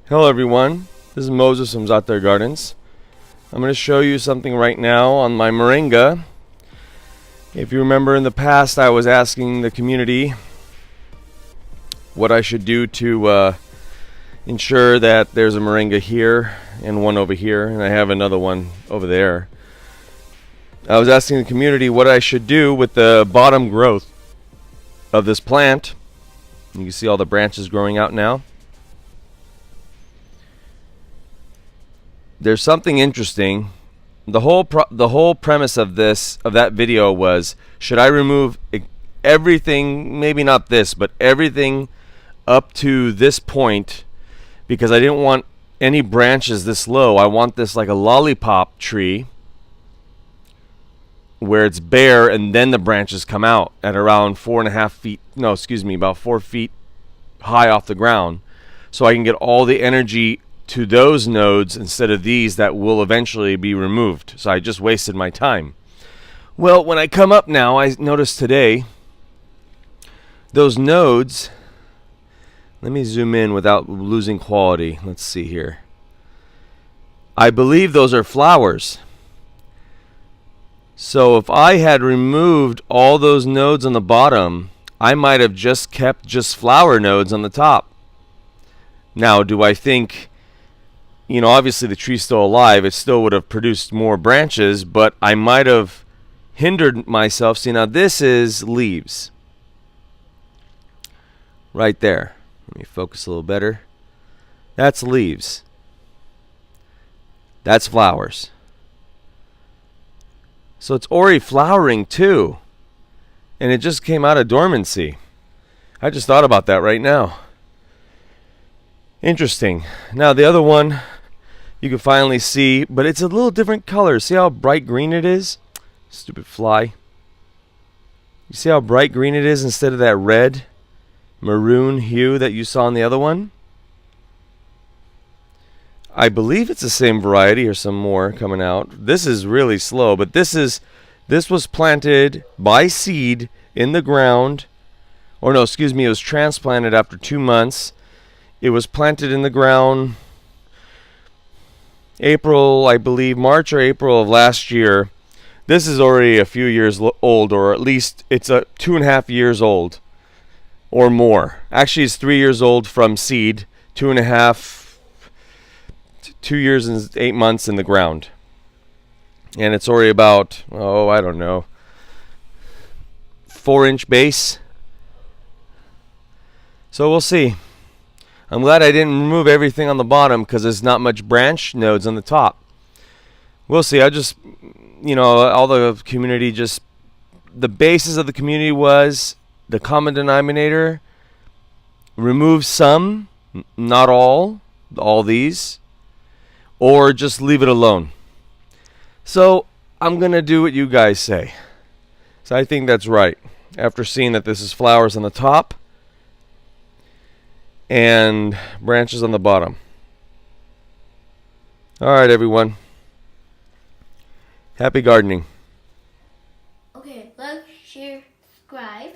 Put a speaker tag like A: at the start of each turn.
A: Hello everyone, this is Moses from Zaatar Gardens. I'm going to show you something right now on my moringa. If you remember in the past I was asking the community what I should do to ensure that there's a moringa here and one over here, and I have another one over there. I was asking the community what I should do with the bottom growth of this plant. You can see all the branches growing out now. There's something interesting. The whole premise of that video was, should I remove everything, maybe not this, but everything up to this point, because I didn't want any branches this low. I want this like a lollipop tree where it's bare and then the branches come out at around 4.5 feet, no, excuse me, about 4 feet high off the ground, so I can get all the energy to those nodes instead of these that will eventually be removed. So I just wasted my time. Well, when I come up now, I noticed today those nodes, let me zoom in without losing quality. Let's see here. I believe those are flowers. So if I had removed all those nodes on the bottom, I might have just kept just flower nodes on the top. Now, do I think, obviously the tree's still alive, it still would have produced more branches, but I might have hindered myself. See, now this is leaves. Right there. Let me focus a little better. That's leaves. That's flowers. So it's already flowering too. And it just came out of dormancy. I just thought about that right now. Interesting. Now the other one, you can finally see, but it's a little different color. See how bright green it is? Stupid fly. You see how bright green it is instead of that red maroon hue that you saw in the other one? I believe it's the same variety or some more coming out. This is really slow, but this was planted by seed in the ground. Or no, excuse me, it was transplanted after 2 months. It was planted in the ground April, I believe, March or April of last year. This is already a few years old, or at least it's 2.5 years old or more. Actually, it's 3 years old from seed, 2 years and 8 months in the ground. And it's already about, I don't know, 4-inch base. So we'll see. I'm glad I didn't remove everything on the bottom because there's not much branch nodes on the top. We'll see. I just, all the community the basis of the community was the common denominator. Remove some, not all these, or just leave it alone. So I'm going to do what you guys say. So I think that's right. After seeing that this is flowers on the top and branches on the bottom. Alright everyone. Happy gardening.
B: Okay, like, share, subscribe.